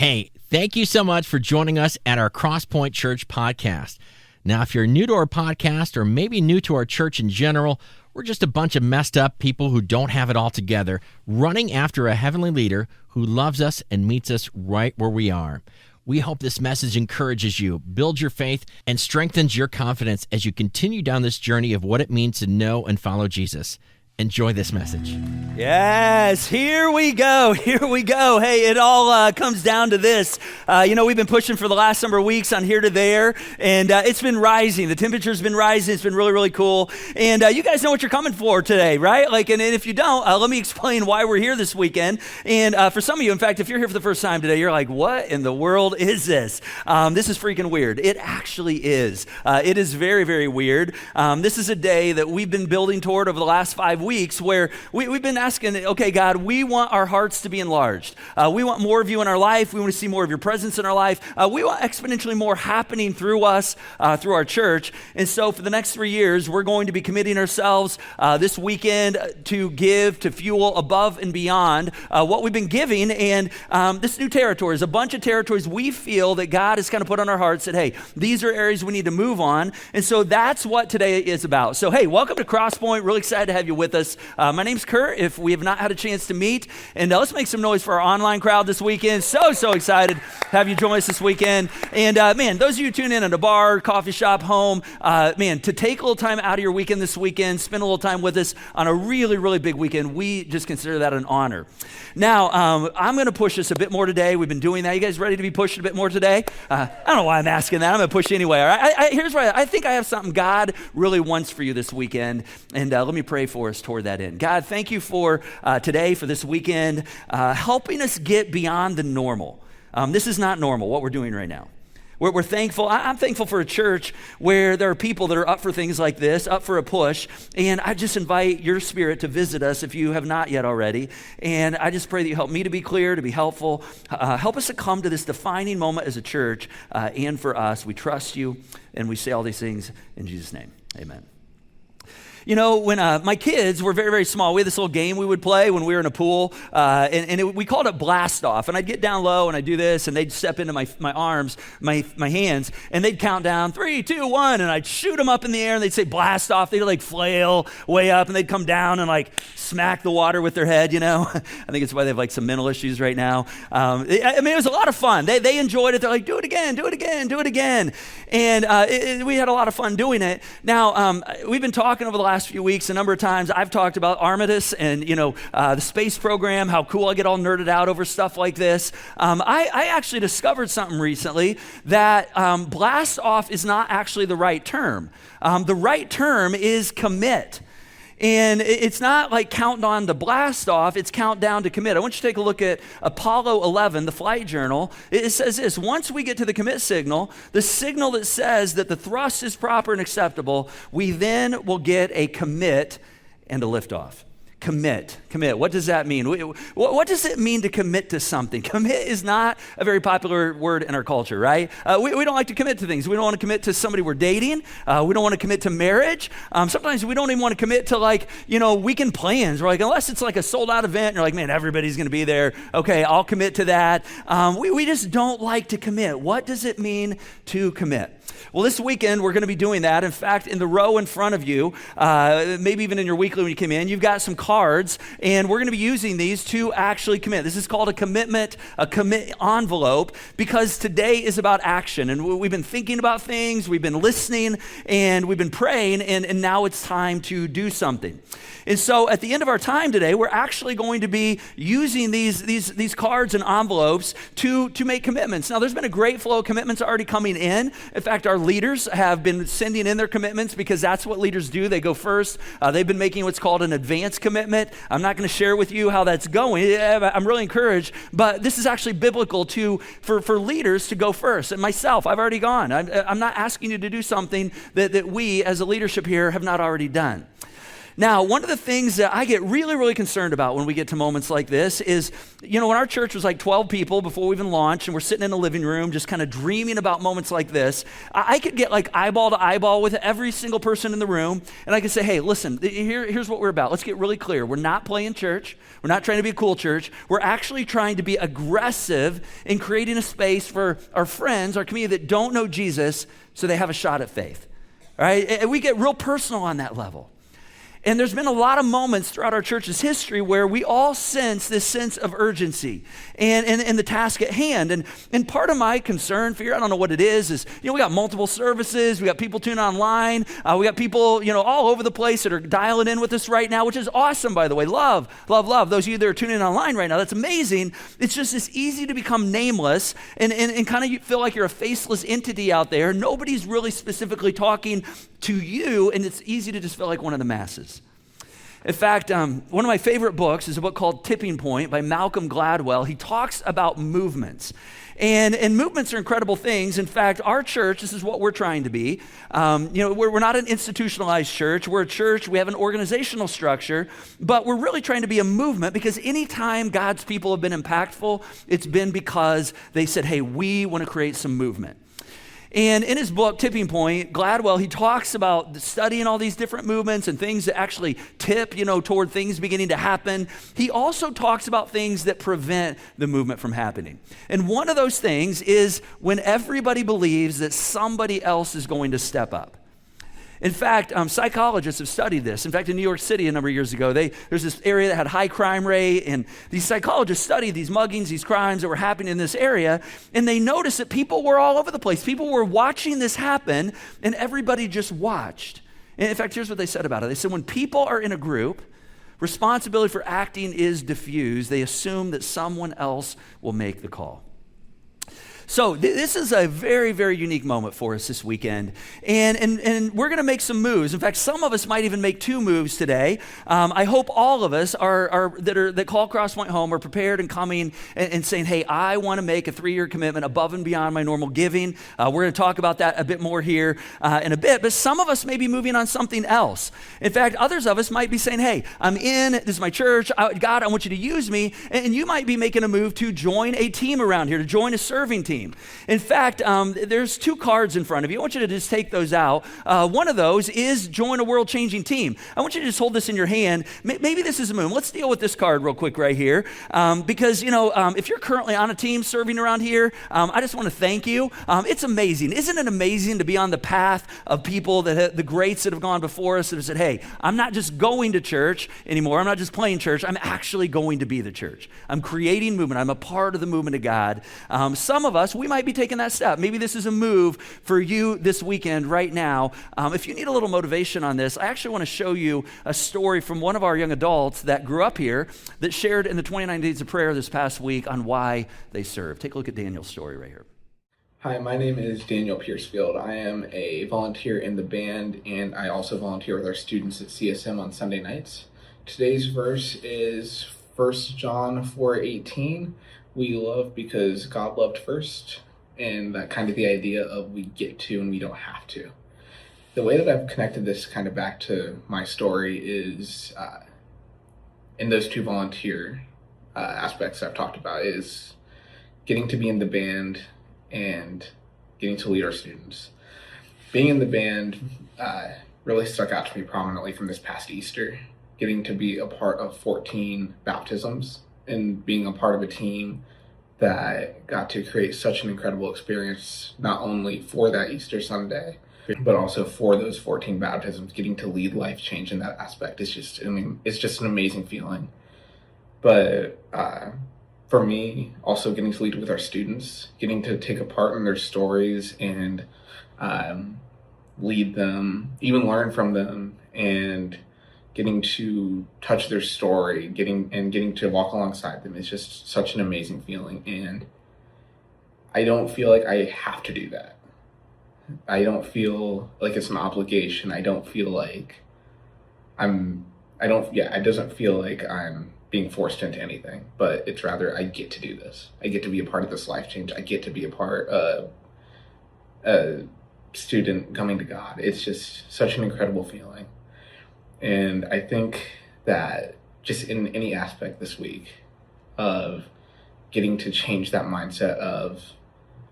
Hey, thank you so much for joining us at our Crosspoint Church podcast. Now, if you're new to our podcast or maybe new to our church in general, we're just a bunch of messed up people who don't have it all together, running after a heavenly leader who loves us and meets us right where we are. We hope this message encourages you, builds your faith, and strengthens your confidence as you continue down this journey of what it means to know and follow Jesus. Enjoy this message. Yes, here we go. Hey, it all comes down to this. We've been pushing for the last number of weeks on here to there, and it's been rising. The temperature's been rising. It's been really, really cool. And you guys know what you're coming for today, right? And if you don't, let me explain why we're here this weekend. And for some of you, in fact, if you're here for the first time today, you're like, what in the world is this? This is freaking weird. It actually is. It is very, very weird. This is a day that we've been building toward over the last 5 weeks where we've been asking, okay, God, we want our hearts to be enlarged. We want more of you in our life. We want to see more of your presence in our life. We want exponentially more happening through us, through our church. And so for the next 3 years, we're going to be committing ourselves this weekend to give, to fuel above and beyond what we've been giving. And this new territory is a bunch of territories we feel that God has kind of put on our hearts that, hey, these are areas we need to move on. And so that's what today is about. So, hey, welcome to Crosspoint. Really excited to have you with us. My name's Curt, if we have not had a chance to meet. And let's make some noise for our online crowd this weekend. So excited to have you join us this weekend. And man, those of you tune in at a bar, coffee shop, home, to take a little time out of your weekend this weekend, spend a little time with us on a really, really big weekend, we just consider that an honor. Now, I'm going to push us a bit more today. We've been doing that. You guys ready to be pushed a bit more today? I don't know why I'm asking that. I'm going to push you anyway. All right? Here's what I think I have something God really wants for you this weekend. And let me pray for us toward that end. God, thank you for today, for this weekend, helping us get beyond the normal. This is not normal, what we're doing right now. We're thankful. I'm thankful for a church where there are people that are up for things like this, up for a push. And I just invite your spirit to visit us if you have not yet already. And I just pray that you help me to be clear, to be helpful. Help us to come to this defining moment as a church and for us. We trust you and we say all these things in Jesus' name. Amen. You know, when my kids were very, very small, we had this little game we would play when we were in a pool, we called it blast off. And I'd get down low and I'd do this, and they'd step into my arms, my hands, and they'd count down 3, 2, 1, and I'd shoot them up in the air, and they'd say blast off. They'd like flail way up, and they'd come down and like smack the water with their head. I think it's why they have like some mental issues right now. It was a lot of fun. They enjoyed it. They're like, do it again. And we had a lot of fun doing it. Now, we've been talking over the last few weeks a number of times. I've talked about Armistice and the space program, how cool I get all nerded out over stuff like this. I actually discovered something recently that blast off is not actually the right term. The right term is commit. And it's not like countdown to blast off, it's countdown to commit. I want you to take a look at Apollo 11, the flight journal. It says this: once we get to the commit signal, the signal that says that the thrust is proper and acceptable, we then will get a commit and a liftoff. Commit. What does that mean? What does it mean to commit to something? Commit is not a very popular word in our culture, right? We don't like to commit to things. We don't want to commit to somebody we're dating. We don't want to commit to marriage. Sometimes we don't even want to commit to weekend plans. We're like, unless it's like a sold out event, and you're like, man, everybody's going to be there. Okay, I'll commit to that. We just don't like to commit. What does it mean to commit? Well, this weekend, we're going to be doing that. In fact, in the row in front of you, maybe even in your weekly when you come in, you've got some cards, and we're going to be using these to actually commit. This is called a commit envelope, because today is about action. And we've been thinking about things, we've been listening, and we've been praying, and now it's time to do something. And so at the end of our time today, we're actually going to be using these cards and envelopes to make commitments. Now, there's been a great flow of commitments already coming in. In fact, our leaders have been sending in their commitments because that's what leaders do. They go first. They've been making what's called an advance commitment. I'm not going to share with you how that's going. I'm really encouraged, but this is actually biblical for leaders to go first. And myself, I've already gone. I'm not asking you to do something that we as a leadership here have not already done. Now, one of the things that I get really, really concerned about when we get to moments like this is, when our church was like 12 people before we even launched, and we're sitting in a living room just kind of dreaming about moments like this, I could get like eyeball to eyeball with every single person in the room, and I could say, hey, listen, here's what we're about. Let's get really clear. We're not playing church. We're not trying to be a cool church. We're actually trying to be aggressive in creating a space for our friends, our community that don't know Jesus, so they have a shot at faith. All right? And we get real personal on that level. And there's been a lot of moments throughout our church's history where we all sense this sense of urgency and the task at hand. And part of my concern, fear, I don't know what it is, we got multiple services, we got people tuning online, we got people, all over the place that are dialing in with us right now, which is awesome, by the way. Love. Those of you that are tuning in online right now, that's amazing. It's just it's easy to become nameless and kind of feel like you're a faceless entity out there. Nobody's really specifically talking to you, and it's easy to just feel like one of the masses. In fact, one of my favorite books is a book called Tipping Point by Malcolm Gladwell. He talks about movements. And movements are incredible things. In fact, our church, this is what we're trying to be. We're not an institutionalized church. We're a church. We have an organizational structure, but we're really trying to be a movement because anytime God's people have been impactful, it's been because they said, hey, we want to create some movement. And in his book, Tipping Point, Gladwell, he talks about studying all these different movements and things that actually tip, toward things beginning to happen. He also talks about things that prevent the movement from happening. And one of those things is when everybody believes that somebody else is going to step up. In fact, psychologists have studied this. In fact, in New York City a number of years ago, there's this area that had high crime rate, and these psychologists studied these muggings, these crimes that were happening in this area, and they noticed that people were all over the place. People were watching this happen, and everybody just watched. And in fact, here's what they said about it. They said when people are in a group, responsibility for acting is diffused. They assume that someone else will make the call. So this is a very, very unique moment for us this weekend, and we're going to make some moves. In fact, some of us might even make 2 moves today. I hope all of us that call Crosspoint home are prepared and coming and saying, hey, I want to make a 3-year commitment above and beyond my normal giving. We're going to talk about that a bit more here in a bit, but some of us may be moving on something else. In fact, others of us might be saying, hey, I'm in, this is my church, God, I want you to use me, and you might be making a move to join a team around here, to join a serving team. In fact, there's 2 cards in front of you. I want you to just take those out. One of those is join a world-changing team. I want you to just hold this in your hand. Maybe this is a move. Let's deal with this card real quick right here. Because, if you're currently on a team serving around here, I just want to thank you. It's amazing. Isn't it amazing to be on the path of people, the greats that have gone before us that have said, hey, I'm not just going to church anymore. I'm not just playing church. I'm actually going to be the church. I'm creating movement. I'm a part of the movement of God. Some of us, we might be taking that step. Maybe this is a move for you this weekend right now. If you need a little motivation on this, I actually want to show you a story from one of our young adults that grew up here that shared in the 29 Days of Prayer this past week on why they serve. Take a look at Daniel's story right here. Hi, my name is Daniel Piercefield. I am a volunteer in the band, and I also volunteer with our students at CSM on Sunday nights. Today's verse is 1 John 4:18. We love because God loved first, and that kind of the idea of we get to and we don't have to. The way that I've connected this kind of back to my story is in those 2 volunteer aspects I've talked about is getting to be in the band and getting to lead our students. Being in the band really stuck out to me prominently from this past Easter, getting to be a part of 14 baptisms and being a part of a team that got to create such an incredible experience, not only for that Easter Sunday, but also for those 14 baptisms, getting to lead life change in that aspect. It's just an amazing feeling. But for me, also getting to lead with our students, getting to take a part in their stories and lead them, even learn from them, and getting to touch their story, getting to walk alongside them is just such an amazing feeling. And I don't feel like I have to do that. I don't feel like it's an obligation. I don't feel like it doesn't feel like I'm being forced into anything, but it's rather I get to do this. I get to be a part of this life change. I get to be a part of a student coming to God. It's just such an incredible feeling. And I think that just in any aspect this week of getting to change that mindset of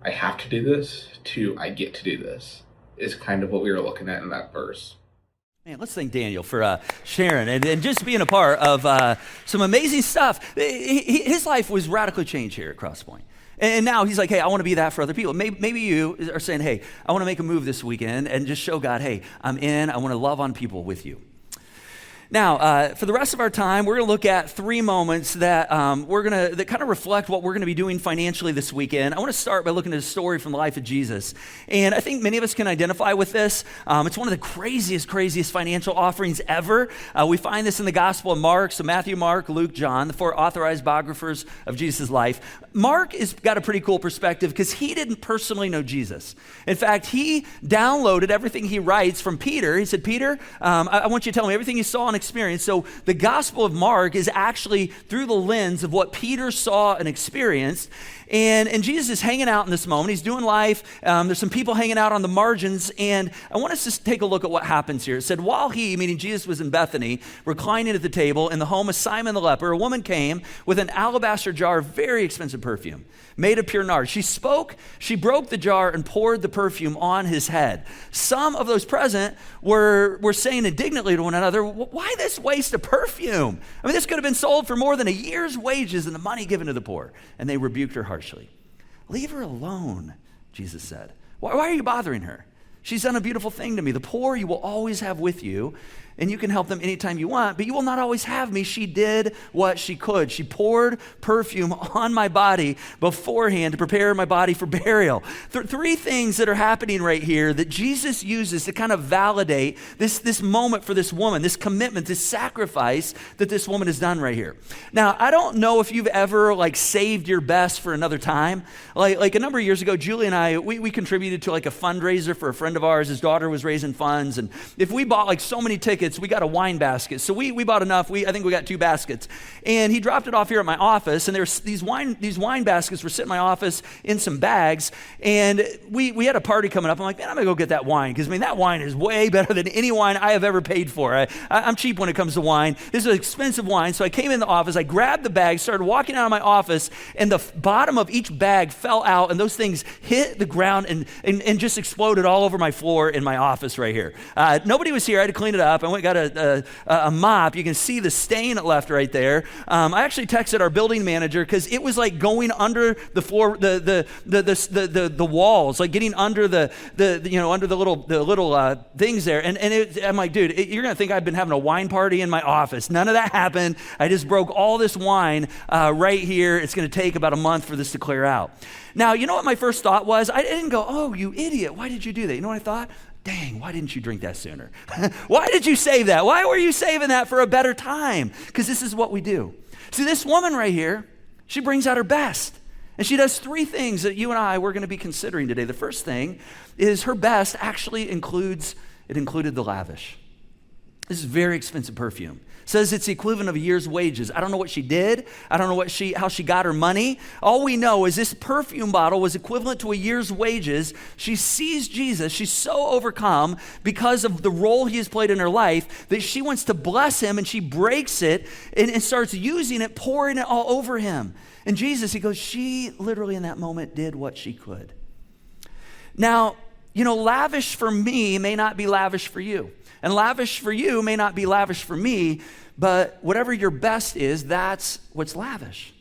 I have to do this to I get to do this is kind of what we were looking at in that verse. Man, let's thank Daniel for sharing and just being a part of some amazing stuff. His life was radically changed here at Crosspoint. And now he's like, hey, I want to be that for other people. Maybe you are saying, hey, I want to make a move this weekend and just show God, hey, I'm in. I want to love on people with you. Now, for the rest of our time, we're going to look at 3 moments that that kind of reflect what we're going to be doing financially this weekend. I want to start by looking at a story from the life of Jesus. And I think many of us can identify with this. It's one of the craziest financial offerings ever. We find this in the Gospel of Mark. So Matthew, Mark, Luke, John, the 4 authorized biographers of Jesus' life. Mark has got a pretty cool perspective because he didn't personally know Jesus. In fact, he downloaded everything he writes from Peter. He said, Peter, I want you to tell me everything you saw and experience. So the Gospel of Mark is actually through the lens of what Peter saw and experienced. And Jesus is hanging out in this moment. He's doing life. There's some people hanging out on the margins. And I want us to take a look at what happens here. It said, while he, meaning Jesus, was in Bethany, reclining at the table in the home of Simon the leper, a woman came with an alabaster jar of very expensive perfume made of pure nard. She broke the jar and poured the perfume on his head. Some of those present were saying indignantly to one another, why this waste of perfume? I mean, this could have been sold for more than a year's wages and the money given to the poor. And they rebuked her harshly. Leave her alone, Jesus said. Why are you bothering her? She's done a beautiful thing to me. The poor you will always have with you, and you can help them anytime you want, but you will not always have me. She did what she could. She poured perfume on my body beforehand to prepare my body for burial. 3 things that are happening right here that Jesus uses to kind of validate this moment for this woman, this commitment, this sacrifice that this woman has done right here. Now, I don't know if you've ever saved your best for another time. Like a number of years ago, Julie and I, we contributed to a fundraiser for a friend of ours. His daughter was raising funds, and if we bought so many tickets, we got a wine basket. So we bought enough. I think we got 2 baskets. And he dropped it off here at my office, and there's these wine baskets were sitting in my office in some bags. And we had a party coming up. I'm like, man, I'm gonna go get that wine because that wine is way better than any wine I have ever paid for. I'm cheap when it comes to wine. This is expensive wine. So I came in the office, I grabbed the bag, started walking out of my office, and the bottom of each bag fell out, and those things hit the ground and just exploded all over my floor in my office right here. Nobody was here. I had to clean it up. I went and got a mop. You can see the stain it left right there. I actually texted our building manager because it was going under the floor, the walls, getting under under the little things there. And I'm like, dude, you're gonna think I've been having a wine party in my office. None of that happened. I just broke all this wine right here. It's gonna take about a month for this to clear out. Now, you know what my first thought was? I didn't go, oh, you idiot. Why did you do that? You know what I thought? Dang, why didn't you drink that sooner? Why did you save that? Why were you saving that for a better time? Because this is what we do. See, this woman right here, she brings out her best. And she does 3 things that you and I, we're going to be considering today. The first thing is her best actually included the lavish. This is very expensive perfume. Says it's the equivalent of a year's wages. I don't know what she did. I don't know how she got her money. All we know is this perfume bottle was equivalent to a year's wages. She sees Jesus. She's so overcome because of the role he has played in her life that she wants to bless him, and she breaks it and starts using it, pouring it all over him. And Jesus, he goes, she literally in that moment did what she could. Now, lavish for me may not be lavish for you. And lavish for you may not be lavish for me, but whatever your best is, that's what's lavish.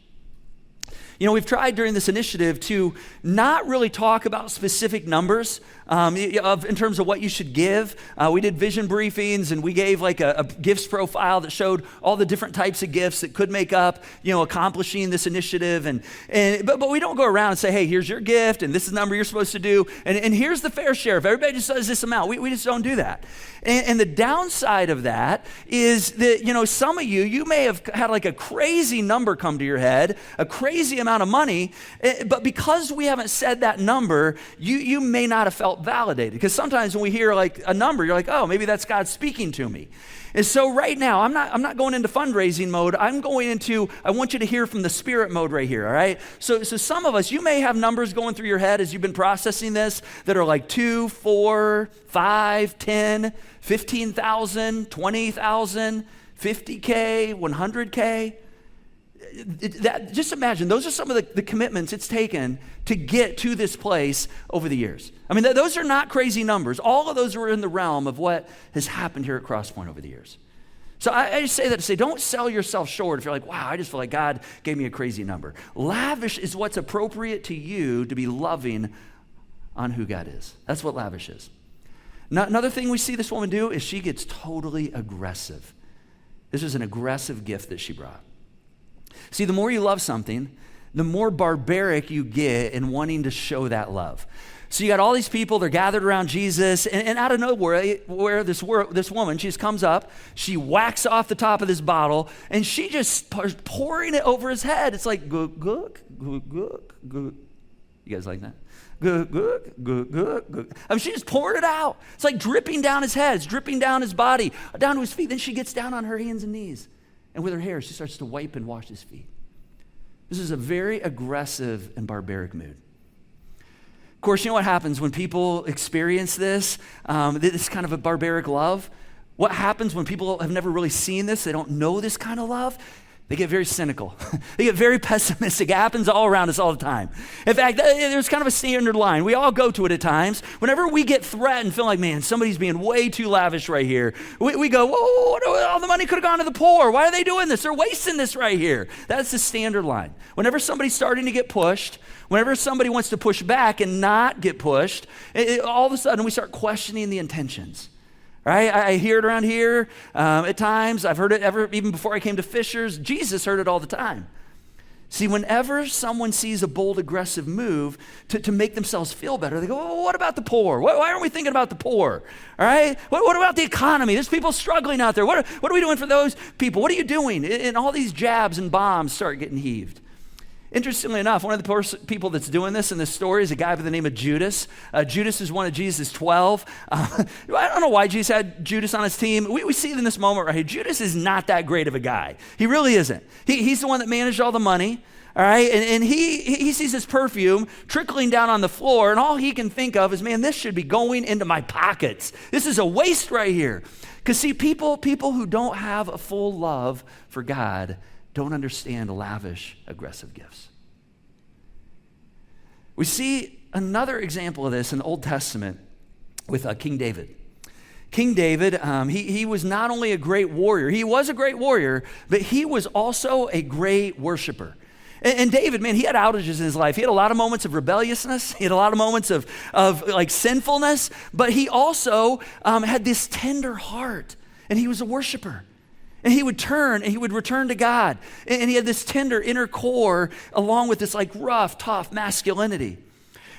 We've tried during this initiative to not really talk about specific numbers in terms of what you should give. We did vision briefings, and we gave a gifts profile that showed all the different types of gifts that could make up, accomplishing this initiative. But we don't go around and say, hey, here's your gift, and this is the number you're supposed to do, and here's the fair share. If everybody just does this amount, we just don't do that. And the downside of that is that, some of you may have had a crazy number come to your head, a crazy amount amount of money, but because we haven't said that number, you may not have felt validated. Because sometimes when we hear like a number, you're like, oh, maybe that's God speaking to me. And so right now, I'm not going into fundraising mode. I'm going into, I want you to hear from the Spirit mode right here, all right? So some of us, you may have numbers going through your head as you've been processing this that are like 2, 4, 5, 10, 15,000, 20,000, 50K, 100K. Just imagine, those are some of the commitments it's taken to get to this place over the years. I mean, those are not crazy numbers. All of those are in the realm of what has happened here at Crosspoint over the years. So I just say that to say, don't sell yourself short if you're like, wow, I just feel like God gave me a crazy number. Lavish is what's appropriate to you to be loving on who God is. That's what lavish is. Another thing we see this woman do is she gets totally aggressive. This is an aggressive gift that she brought. See, the more you love something, the more barbaric you get in wanting to show that love. So you got all these people, they're gathered around Jesus, and out of nowhere, where this woman, she just comes up, she whacks off the top of this bottle, and she just starts pouring it over his head. It's like, gook, gook, gook, gook, gook. You guys like that? Gook, gook, gook, gook, gook. I mean, she just poured it out. It's like dripping down his head, it's dripping down his body, down to his feet. Then she gets down on her hands and knees. And with her hair, she starts to wipe and wash his feet. This is a very aggressive and barbaric mood. Of course, you know what happens when people experience this kind of a barbaric love? What happens when people have never really seen this? They don't know this kind of love. They get very cynical. They get very pessimistic. It happens all around us all the time. In fact, there's kind of a standard line. We all go to it at times. Whenever we get threatened, feel like, man, somebody's being way too lavish right here. We go, whoa, all the money could have gone to the poor. Why are they doing this? They're wasting this right here. That's the standard line. Whenever somebody's starting to get pushed, whenever somebody wants to push back and not get pushed, all of a sudden we start questioning the intentions. Right? I hear it around here at times. I've heard it even before I came to Fishers. Jesus heard it all the time. See, whenever someone sees a bold, aggressive move to make themselves feel better, they go, well, what about the poor? Why aren't we thinking about the poor? All right? What about the economy? There's people struggling out there. What are we doing for those people? What are you doing? And all these jabs and bombs start getting heaved. Interestingly enough, one of the people that's doing this in this story is a guy by the name of Judas. Judas is one of Jesus' 12. I don't know why Jesus had Judas on his team. We see it in this moment right here. Judas is not that great of a guy. He really isn't. He's the one that managed all the money, all right? And he sees this perfume trickling down on the floor, and all he can think of is, man, this should be going into my pockets. This is a waste right here. Because see, people who don't have a full love for God don't understand lavish, aggressive gifts. We see another example of this in the Old Testament with King David. King David, he was not only a great warrior, he was a great warrior, but he was also a great worshiper. And David, man, he had outages in his life. He had a lot of moments of rebelliousness. He had a lot of moments of like sinfulness, but he also had this tender heart, and he was a worshiper. And he would turn and he would return to God. And he had this tender inner core along with this like rough, tough masculinity.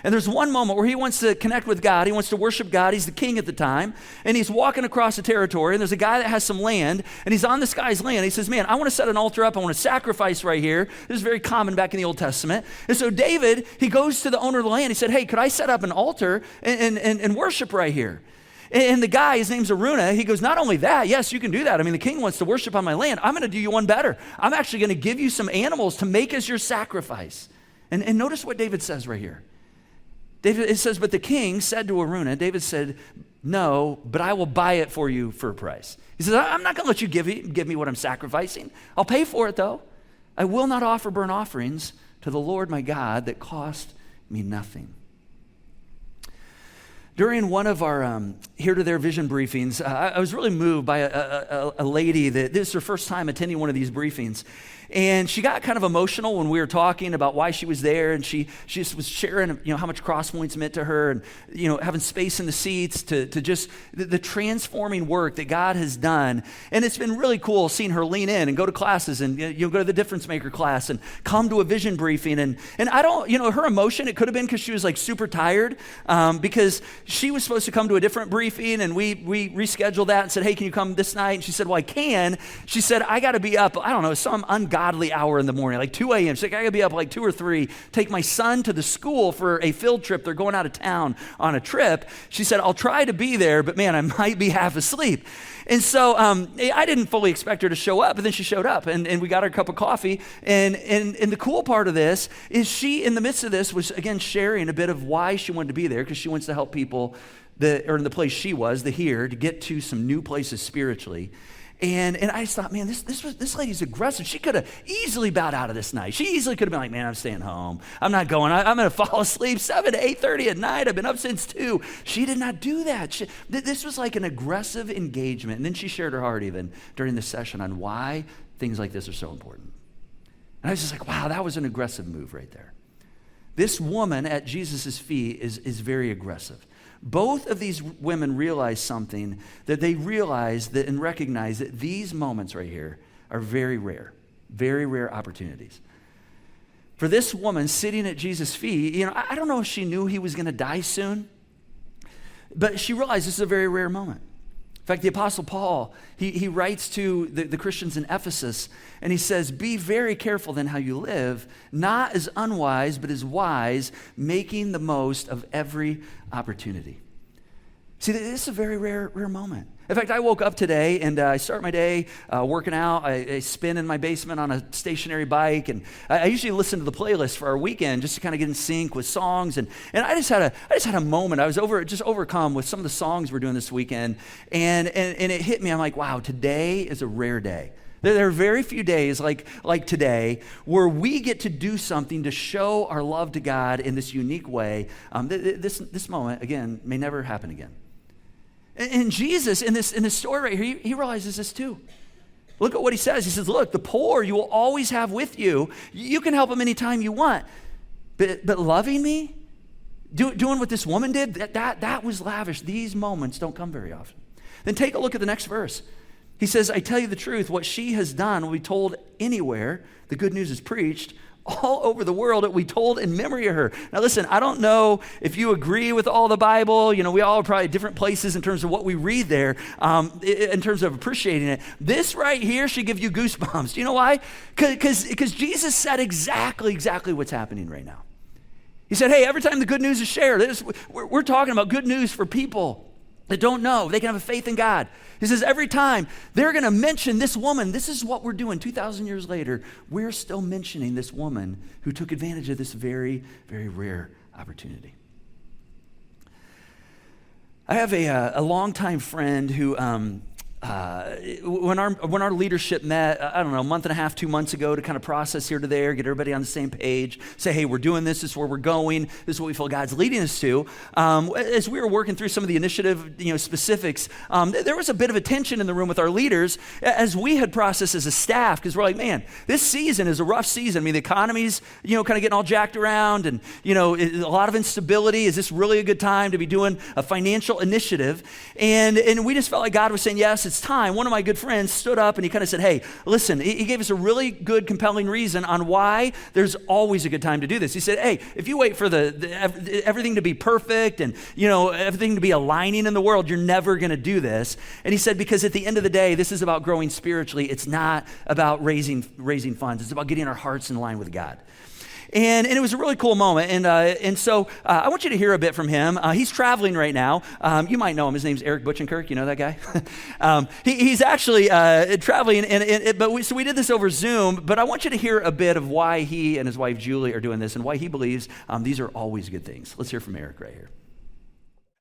And there's one moment where he wants to connect with God. He wants to worship God. He's the king at the time. And he's walking across the territory. And there's a guy that has some land. And he's on this guy's land. He says, man, I want to set an altar up. I want to sacrifice right here. This is very common back in the Old Testament. And so David, he goes to the owner of the land. He said, hey, could I set up an altar and worship right here? And the guy, his name's Aruna, he goes, not only that, yes, you can do that. I mean, the king wants to worship on my land. I'm going to do you one better. I'm actually going to give you some animals to make as your sacrifice. And notice what David says right here. It says, but the king said to Aruna, David said, no, but I will buy it for you for a price. He says, I'm not going to let you give me what I'm sacrificing. I'll pay for it though. I will not offer burnt offerings to the Lord my God that cost me nothing. During one of our Here to There vision briefings, I was really moved by a lady that this is her first time attending one of these briefings. And she got kind of emotional when we were talking about why she was there, and she just was sharing, how much Crosspoints meant to her, and having space in the seats to just the transforming work that God has done. And it's been really cool seeing her lean in and go to classes, and go to the Difference Maker class and come to a vision briefing. And I don't, her emotion, it could have been because she was like super tired, because she was supposed to come to a different briefing, and we rescheduled that and said, hey, can you come this night? And she said, well, I can. She said, I got to be up, I don't know, some ungodly ungodly hour in the morning, like 2 a.m. She's like, I gotta be up like 2 or 3, take my son to the school for a field trip. They're going out of town on a trip. She said, I'll try to be there, but man, I might be half asleep. And so I didn't fully expect her to show up, but then she showed up, and we got her a cup of coffee. And the cool part of this is she, in the midst of this, was again sharing a bit of why she wanted to be there, because she wants to help people or in the place she was, the here, to get to some new places spiritually. And I just thought, man, this lady's aggressive. She could have easily bowed out of this night. She easily could have been like, man, I'm staying home. I'm not going. I'm going to fall asleep 7 to 8:30 at night. I've been up since 2. She did not do that. This was like an aggressive engagement. And then she shared her heart even during the session on why things like this are so important. And I was just like, wow, that was an aggressive move right there. This woman at Jesus' feet is very aggressive. Both of these women realize something, that they realize that and recognize that these moments right here are very rare opportunities. For this woman sitting at Jesus' feet, I don't know if she knew he was going to die soon, but she realized this is a very rare moment. In fact, the Apostle Paul, he writes to the Christians in Ephesus, and he says, be very careful then how you live, not as unwise, but as wise, making the most of every opportunity. See, this is a very rare moment. In fact, I woke up today, and I start my day working out. I spin in my basement on a stationary bike, and I usually listen to the playlist for our weekend just to kind of get in sync with songs. And I just had a moment. I was overcome with some of the songs we're doing this weekend, and it hit me. I'm like, wow, today is a rare day. There are very few days like today where we get to do something to show our love to God in this unique way. This moment, again, may never happen again. And Jesus, in this story right here, he realizes this too. Look at what he says. He says, look, the poor you will always have with you. You can help them anytime you want. But loving me, doing what this woman did, that was lavish. These moments don't come very often. Then take a look at the next verse. He says, I tell you the truth, what she has done will be told anywhere the good news is preached. All over the world, it will be told in memory of her. Now listen, I don't know if you agree with all the Bible. We all are probably at different places in terms of what we read there, in terms of appreciating it. This right here should give you goosebumps. Do you know why? Because Jesus said exactly what's happening right now. He said, hey, every time the good news is shared, we're talking about good news for people that don't know. They can have a faith in God. He says every time they're going to mention this woman, this is what we're doing 2,000 years later. We're still mentioning this woman who took advantage of this very, very rare opportunity. I have a longtime friend who, when our leadership met, I don't know, a month and a half, 2 months ago to kind of process here to there, get everybody on the same page, say, hey, we're doing this is where we're going, this is what we feel God's leading us to. As we were working through some of the initiative, specifics, there was a bit of a tension in the room with our leaders as we had processed as a staff, because we're like, man, this season is a rough season. I mean, the economy's, kind of getting all jacked around, and, a lot of instability. Is this really a good time to be doing a financial initiative? And we just felt like God was saying, yes, it's time. One of my good friends stood up and he kind of said, hey, listen, he gave us a really good, compelling reason on why there's always a good time to do this. He said, hey, if you wait for everything to be perfect and, everything to be aligning in the world, you're never going to do this. And he said, because at the end of the day, this is about growing spiritually. It's not about raising funds. It's about getting our hearts in line with God. And it was a really cool moment. And so I want you to hear a bit from him. He's traveling right now. You might know him. His name's Eric Butchenkirk. You know that guy? He's actually traveling. So we did this over Zoom. But I want you to hear a bit of why he and his wife Julie are doing this and why he believes these are always good things. Let's hear from Eric right here.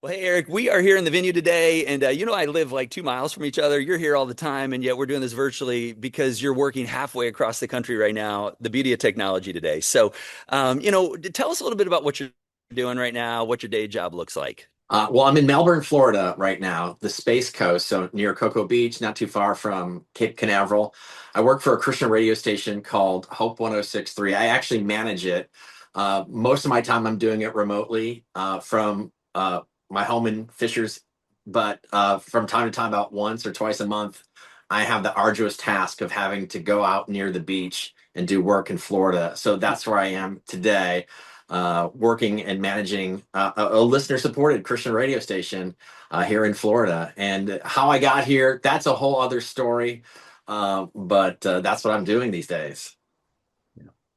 Well, hey, Eric, we are here in the venue today, and I live like 2 miles from each other. You're here all the time, and yet we're doing this virtually because you're working halfway across the country right now, the beauty of technology today. So, tell us a little bit about what you're doing right now, what your day job looks like. Well, I'm in Melbourne, Florida right now, the Space Coast, so near Cocoa Beach, not too far from Cape Canaveral. I work for a Christian radio station called Hope 106.3. I actually manage it. Most of my time I'm doing it remotely from my home in Fishers, but from time to time, about once or twice a month, I have the arduous task of having to go out near the beach and do work in Florida. So that's where I am today, working and managing a listener-supported Christian radio station here in Florida. And how I got here, that's a whole other story. But that's what I'm doing these days.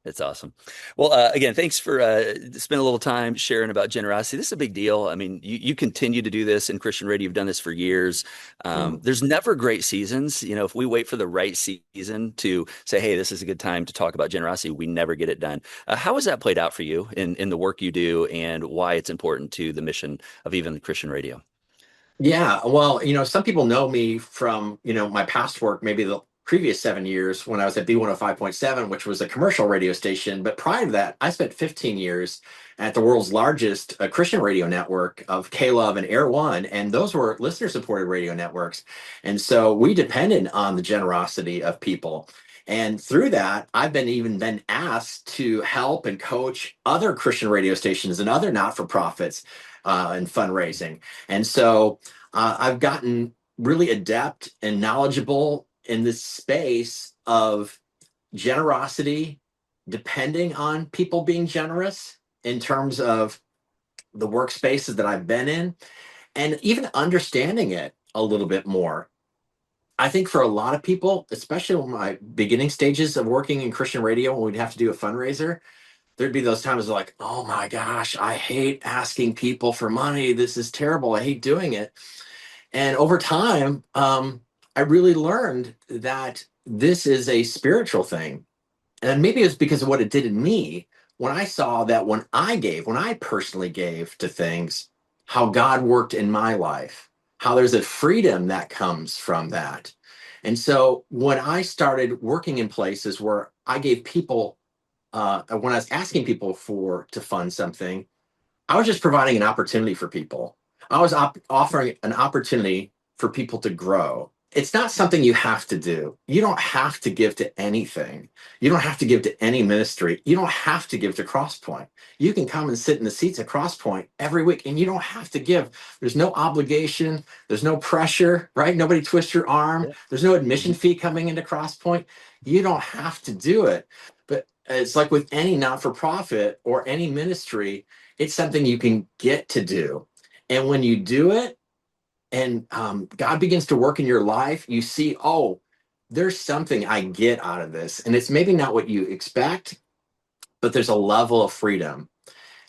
That's awesome. Well, again, thanks for spending a little time sharing about generosity. This is a big deal. I mean, you continue to do this in Christian radio. You've done this for years. There's never great seasons. You know, if we wait for the right season to say, hey, this is a good time to talk about generosity, we never get it done. How has that played out for you in the work you do and why it's important to the mission of even Christian radio? Yeah, well, some people know me from, my past work, maybe the previous 7 years when I was at B105.7, which was a commercial radio station. But prior to that, I spent 15 years at the world's largest Christian radio network of K-Love and Air One, and those were listener-supported radio networks. And so we depended on the generosity of people. And through that, I've been asked to help and coach other Christian radio stations and other not-for-profits in fundraising. And so I've gotten really adept and knowledgeable in this space of generosity, depending on people being generous in terms of the workspaces that I've been in, and even understanding it a little bit more. I think for a lot of people, especially in my beginning stages of working in Christian radio, when we'd have to do a fundraiser, there'd be those times like, oh my gosh, I hate asking people for money. This is terrible. I hate doing it. And over time, I really learned that this is a spiritual thing. And maybe it's because of what it did in me when I saw that when I personally gave to things, how God worked in my life, how there's a freedom that comes from that. And so when I started working in places where I gave people, when I was asking people to fund something, I was just providing an opportunity for people. I was offering an opportunity for people to grow. It's not something you have to do. You don't have to give to anything. You don't have to give to any ministry. You don't have to give to Crosspoint. You can come and sit in the seats at Crosspoint every week and you don't have to give. There's no obligation. There's no pressure, right? Nobody twists your arm. There's no admission fee coming into Crosspoint. You don't have to do it. But it's like with any not-for-profit or any ministry, it's something you can get to do. And when you do it, and God begins to work in your life, you see, oh, there's something I get out of this. And it's maybe not what you expect, but there's a level of freedom.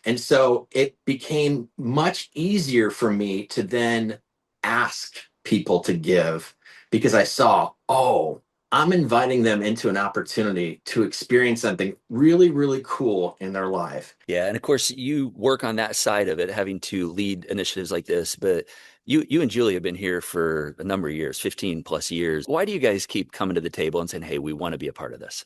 And so it became much easier for me to then ask people to give because I saw, oh, I'm inviting them into an opportunity to experience something really, really cool in their life. Yeah. And of course, you work on that side of it, having to lead initiatives like this. But you and Julie have been here for a number of years, 15 plus years. Why do you guys keep coming to the table and saying, hey, we want to be a part of this?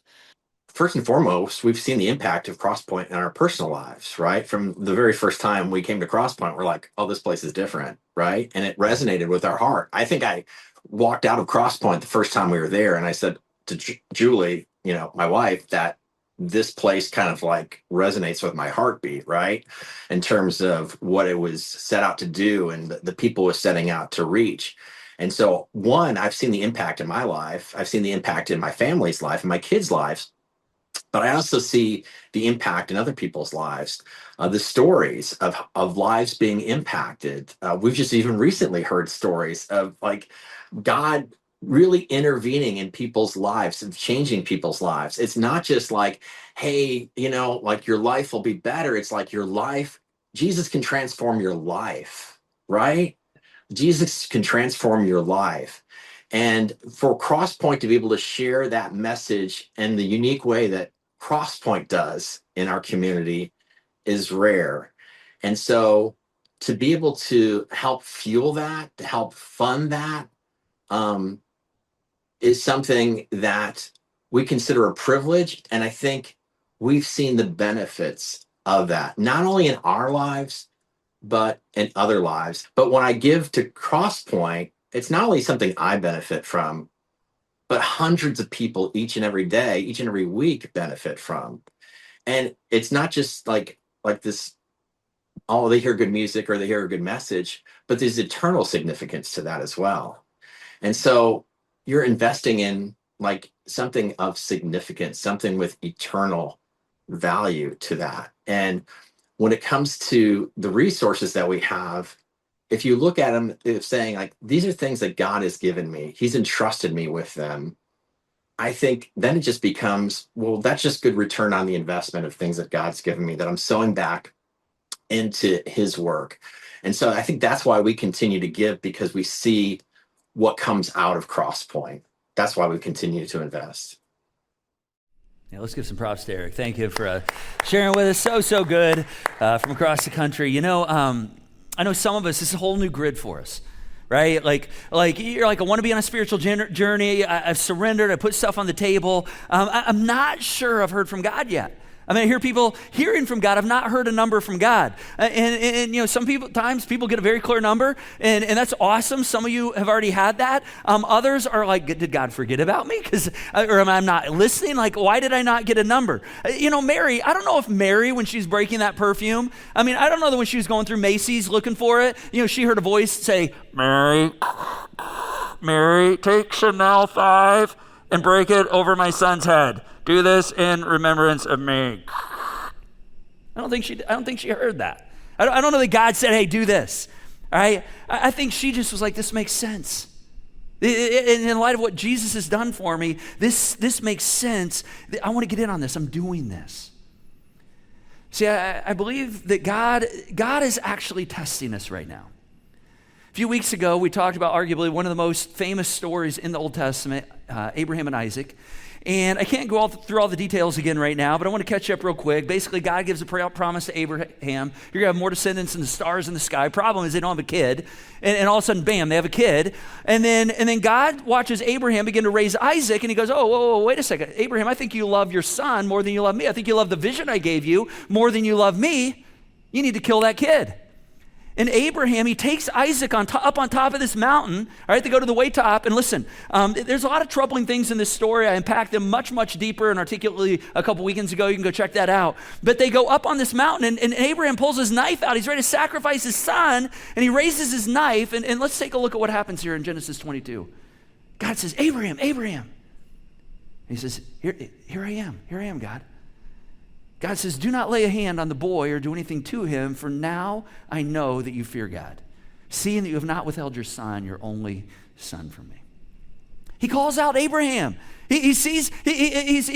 First and foremost, we've seen the impact of Crosspoint in our personal lives, right? From the very first time we came to Crosspoint, we're like, oh, this place is different, right? And it resonated with our heart. I think I walked out of Crosspoint the first time we were there, and I said to Julie, my wife, that this place kind of like resonates with my heartbeat, right? In terms of what it was set out to do and the people it was setting out to reach. And so, one, I've seen the impact in my life. I've seen the impact in my family's life and my kids' lives. But I also see the impact in other people's lives, the stories of lives being impacted. We've just even recently heard stories of like God really intervening in people's lives and changing people's lives. It's not just like, hey, like your life will be better. It's like your life, Jesus can transform your life, right? Jesus can transform your life. And for Crosspoint to be able to share that message in the unique way that Crosspoint does in our community is rare. And so to be able to help fuel that, to help fund that, is something that we consider a privilege. And I think we've seen the benefits of that, not only in our lives, but in other lives. But when I give to Crosspoint, it's not only something I benefit from, but hundreds of people each and every day, each and every week benefit from. And it's not just like this, oh, they hear good music or they hear a good message, but there's eternal significance to that as well. And so you're investing in like something of significance, something with eternal value to that. And when it comes to the resources that we have, if you look at them, it's saying like, these are things that God has given me. He's entrusted me with them. I think then it just becomes, well, that's just good return on the investment of things that God's given me, that I'm sowing back into his work. And so I think that's why we continue to give, because we see what comes out of Crosspoint. That's why we continue to invest. Yeah, let's give some props to Eric. Thank you for sharing with us. So good from across the country. You know, I know some of us, this is a whole new grid for us, right? Like you're like, I want to be on a spiritual journey. I've surrendered. I put stuff on the table. I'm not sure I've heard from God yet. I mean, I hear people hearing from God. I've not heard a number from God. And you know, times people get a very clear number, and that's awesome. Some of you have already had that. Others are like, did God forget about me? Or am I not listening? Like, why did I not get a number? You know, Mary, I don't know if Mary, when she's breaking that perfume, I mean, I don't know that when she was going through Macy's looking for it, you know, she heard a voice say, Mary, take Chanel 5 and break it over my son's head. Do this in remembrance of me. I don't think she heard that. I don't know that God said, hey, do this. All right? I think she just was like, this makes sense. In light of what Jesus has done for me, this makes sense. I want to get in on this. I'm doing this. See, I believe that God is actually testing us right now. A few weeks ago, we talked about arguably one of the most famous stories in the Old Testament, Abraham and Isaac. And I can't go through all the details again right now, but I want to catch you up real quick. Basically, God gives a promise to Abraham. You're going to have more descendants than the stars in the sky. Problem is they don't have a kid. And all of a sudden, bam, they have a kid. And then God watches Abraham begin to raise Isaac, and he goes, whoa, wait a second. Abraham, I think you love your son more than you love me. I think you love the vision I gave you more than you love me. You need to kill that kid. And Abraham, he takes Isaac up on top of this mountain, all right, they go to the way top. And listen, there's a lot of troubling things in this story. I unpacked them much, much deeper and articulately a couple weekends ago. You can go check that out. But they go up on this mountain, and Abraham pulls his knife out. He's ready to sacrifice his son, and he raises his knife. And let's take a look at what happens here in Genesis 22. God says, Abraham. And he says, here I am, God. God says, do not lay a hand on the boy or do anything to him, for now I know that you fear God, seeing that you have not withheld your son, your only son, from me. He calls out Abraham. He's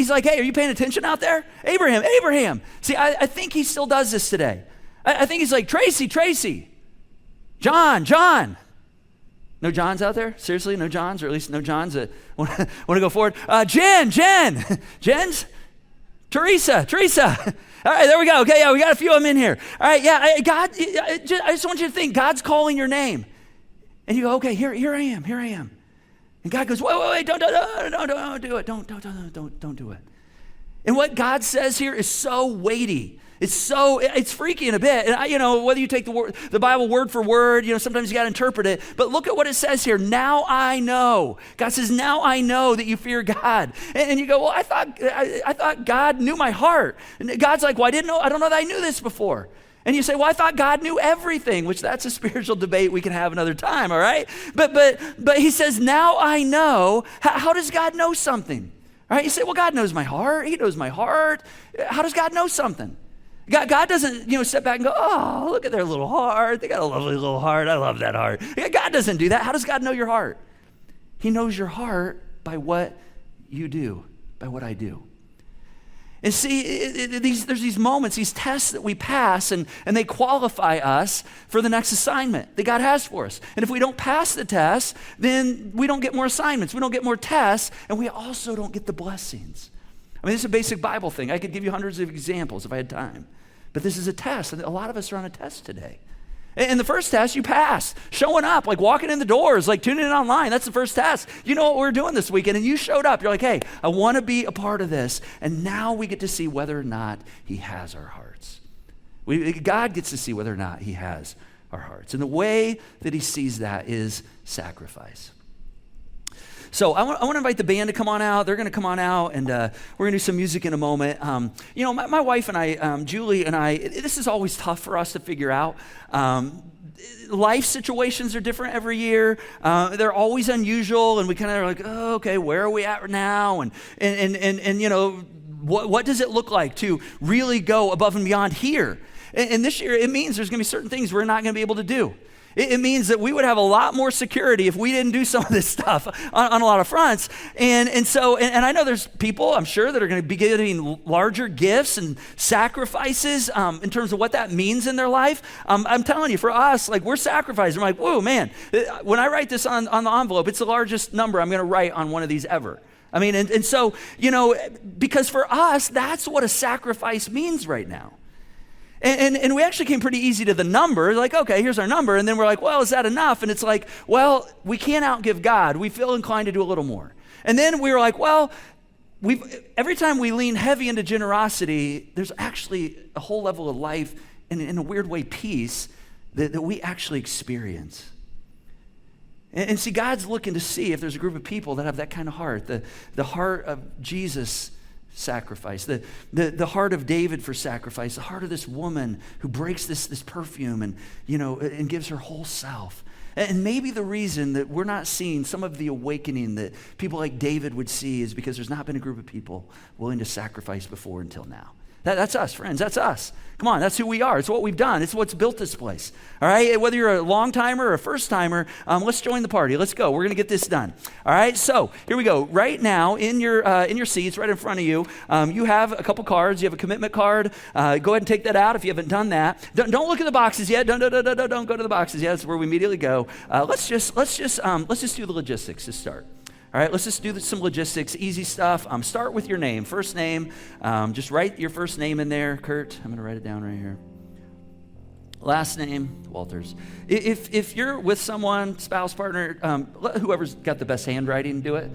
like, hey, are you paying attention out there? Abraham. See, I think he still does this today. I think he's like, Tracy. John. No Johns out there? Seriously, no Johns, or at least no Johns that want to go forward. Jen. Jen's? Teresa. All right, there we go. Okay, yeah, we got a few of them in here. All right, yeah, I just want you to think, God's calling your name. And you go, okay, here I am. And God goes, wait, don't do it. Don't do it. And what God says here is so weighty. It's freaky in a bit. And whether you take the Bible word for word, sometimes you got to interpret it. But look at what it says here. Now I know. God says, now I know that you fear God. And you go, well, I thought God knew my heart. And God's like, well, I don't know that I knew this before. And you say, well, I thought God knew everything, which that's a spiritual debate we can have another time, all right? But he says, now I know. How does God know something? All right? You say, well, God knows my heart. He knows my heart. How does God know something? God doesn't, step back and go, oh, look at their little heart. They got a lovely little heart. I love that heart. God doesn't do that. How does God know your heart? He knows your heart by what you do, by what I do. And see, there's these moments, these tests that we pass, and they qualify us for the next assignment that God has for us. And if we don't pass the test, then we don't get more assignments. We don't get more tests, and we also don't get the blessings. I mean, this is a basic Bible thing. I could give you hundreds of examples if I had time. But this is a test. A lot of us are on a test today. And the first test, you pass. Showing up, like walking in the doors, like tuning in online. That's the first test. You know what we're doing this weekend, and you showed up. You're like, hey, I want to be a part of this. And now we get to see whether or not he has our hearts. God gets to see whether or not he has our hearts. And the way that he sees that is sacrifice. So I want to invite the band to come on out. They're going to come on out, and we're going to do some music in a moment. My wife and I, Julie and I, this is always tough for us to figure out. Life situations are different every year. They're always unusual, and we kind of are like, oh, okay, where are we at now? And what does it look like to really go above and beyond here? And this year, it means there's going to be certain things we're not going to be able to do. It means that we would have a lot more security if we didn't do some of this stuff on a lot of fronts. And I know there's people, I'm sure, that are going to be giving larger gifts and sacrifices in terms of what that means in their life. I'm telling you, for us, like, we're sacrificing. I'm like, whoa, man, when I write this on the envelope, it's the largest number I'm going to write on one of these ever. I mean, and so, because for us, that's what a sacrifice means right now. And we actually came pretty easy to the number, like, okay, here's our number. And then we're like, well, is that enough? And it's like, well, we can't outgive God. We feel inclined to do a little more. And then we were like, well, every time we lean heavy into generosity, there's actually a whole level of life, and in a weird way, peace, that we actually experience. And see, God's looking to see if there's a group of people that have that kind of heart, the heart of Jesus sacrifice, the heart of David for sacrifice, the heart of this woman who breaks this perfume and gives her whole self. And maybe the reason that we're not seeing some of the awakening that people like David would see is because there's not been a group of people willing to sacrifice before until now. That's us, friends. That's us. Come on, that's who we are. It's what we've done. It's what's built this place. All right, whether you're a long timer or a first timer, let's join the party. Let's go. We're going to get this done. All right, so here we go. Right now, in your seats, right in front of you, you have a couple cards. You have a commitment card. Go ahead and take that out if you haven't done that. Don't look at the boxes yet. Don't go to the boxes yet. That's where we immediately go. Let's just do the logistics to start. All right, let's just do some logistics, easy stuff. Start with your name, first name. Just write your first name in there, Curt. I'm going to write it down right here. Last name, Walters. If you're with someone, spouse, partner, let whoever's got the best handwriting do it.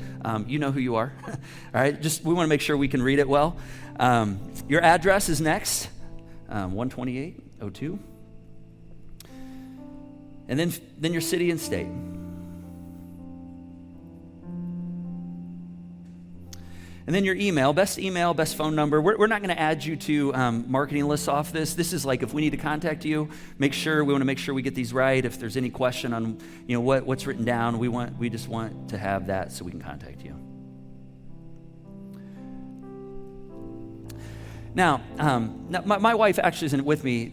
You know who you are. All right, we want to make sure we can read it well. Your address is next, 12802. And then your city and state. And then your email, best phone number. We're not going to add you to marketing lists off this. This is like if we need to contact you, we want to make sure we get these right. If there's any question on what's written down, we just want to have that so we can contact you. Now, my wife actually isn't with me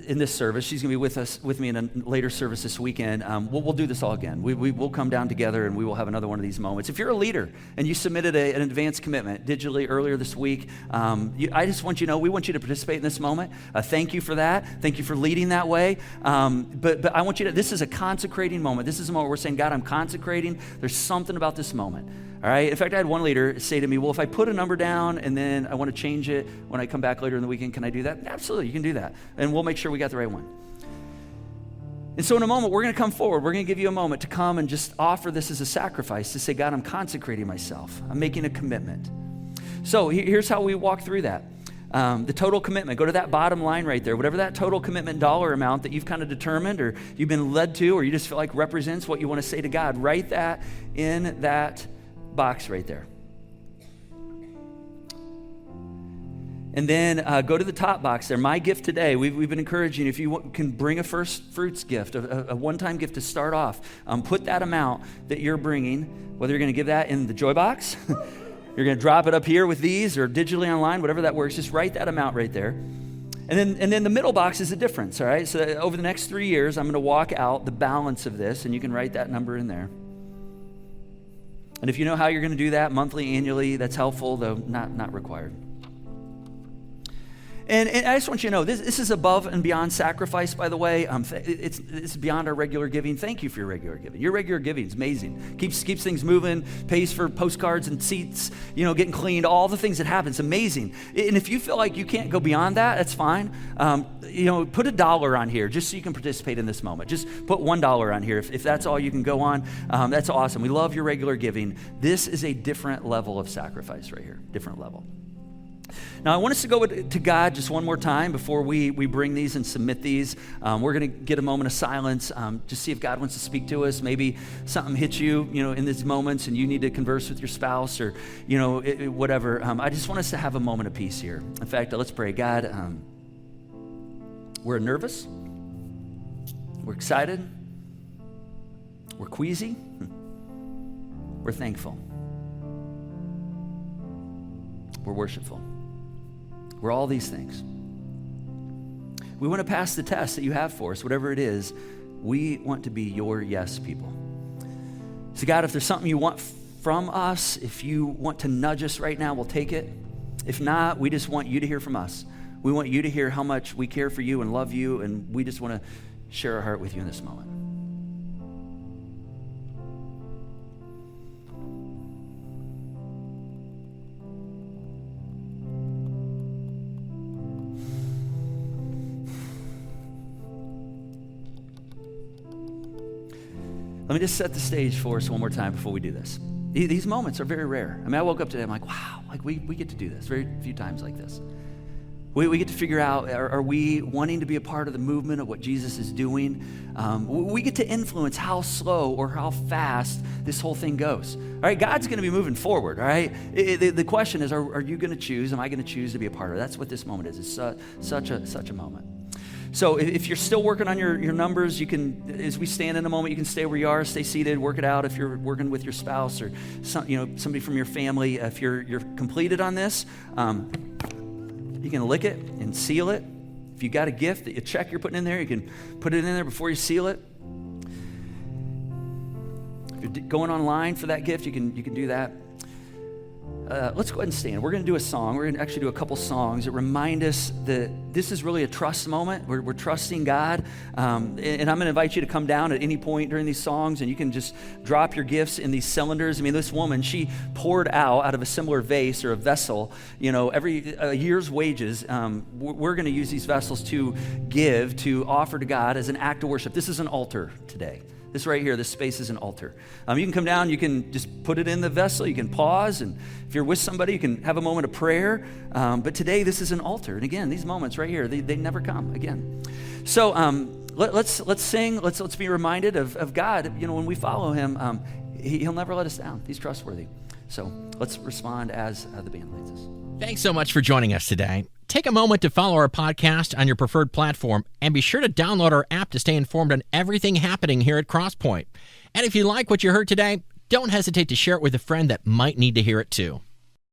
in this service. She's going to be with me in a later service this weekend. We'll do this all again. We'll come down together and we will have another one of these moments. If you're a leader and you submitted an advance commitment digitally earlier this week, I just want you to know we want you to participate in this moment. Thank you for that. Thank you for leading that way. But I want you to, this is a consecrating moment. This is a moment where we're saying, God, I'm consecrating. There's something about this moment. All right. In fact, I had one leader say to me, well, if I put a number down and then I want to change it when I come back later in the weekend, can I do that? Absolutely, you can do that. And we'll make sure we got the right one. And so in a moment, we're going to come forward. We're going to give you a moment to come and just offer this as a sacrifice to say, God, I'm consecrating myself. I'm making a commitment. So here's how we walk through that. The total commitment, go to that bottom line right there. Whatever that total commitment dollar amount that you've kind of determined or you've been led to or you just feel like represents what you want to say to God, write that in that box right there. And then go to the top box there. My gift today. We've been encouraging if you can bring a first fruits gift, a one-time gift to start off. Put that amount that you're bringing, whether you're going to give that in the joy box, you're going to drop it up here with these or digitally online, whatever that works. Just write that amount right there. And then the middle box is the difference. All right. So over the next 3 years, I'm going to walk out the balance of this, and you can write that number in there. And if you know how you're going to do that, monthly, annually, that's helpful, though not required. And I just want you to know, this is above and beyond sacrifice, by the way. It's beyond our regular giving. Thank you for your regular giving. Your regular giving is amazing. Keeps things moving, pays for postcards and seats, getting cleaned, all the things that happen. It's amazing. And if you feel like you can't go beyond that, that's fine. Put $1 on here just so you can participate in this moment. Just put $1 on here if that's all you can go on. That's awesome. We love your regular giving. This is a different level of sacrifice right here, different level. Now, I want us to go to God just one more time before we bring these and submit these. We're going to get a moment of silence, just see if God wants to speak to us. Maybe something hits you, in these moments and you need to converse with your spouse or, whatever. I just want us to have a moment of peace here. In fact, let's pray. God, we're nervous. We're excited. We're queasy. We're thankful. We're worshipful. We're all these things. We want to pass the test that you have for us, whatever it is. We want to be your yes people. So God, if there's something you want from us, if you want to nudge us right now, we'll take it. If not, we just want you to hear from us. We want you to hear how much we care for you and love you, and we just want to share our heart with you in this moment. Let me just set the stage for us one more time before we do this. These moments are very rare. I mean, I woke up today, I'm like, wow, like we get to do this very few times like this. We get to figure out, are we wanting to be a part of the movement of what Jesus is doing? We get to influence how slow or how fast this whole thing goes. All right, God's going to be moving forward, all right? The question is, are you going to choose? Am I going to choose to be a part of it? That's what this moment is. It's such a moment. So if you're still working on your numbers, you can, as we stand in a moment, you can stay where you are, stay seated, work it out. If you're working with your spouse or somebody from your family, if you're completed on this, you can lick it and seal it. If you got a gift that you check you're putting in there, you can put it in there before you seal it. If you're going online for that gift, you can do that. Let's go ahead and stand. We're going to do a song. We're going to actually do a couple songs that remind us that this is really a trust moment. We're trusting God. And I'm going to invite you to come down at any point during these songs, and you can just drop your gifts in these cylinders. I mean, this woman, she poured out of a similar vase or a vessel, every year's wages. We're going to use these vessels to give, to offer to God as an act of worship. This is an altar today. This right here, this space is an altar. You can come down, you can just put it in the vessel, you can pause, and if you're with somebody, you can have a moment of prayer. But today, this is an altar. And again, these moments right here, they never come again. So let's sing, let's be reminded of God. When we follow him, he'll never let us down. He's trustworthy. So let's respond as the band leads us. Thanks so much for joining us today. Take a moment to follow our podcast on your preferred platform, and be sure to download our app to stay informed on everything happening here at Crosspoint. And if you like what you heard today, don't hesitate to share it with a friend that might need to hear it too.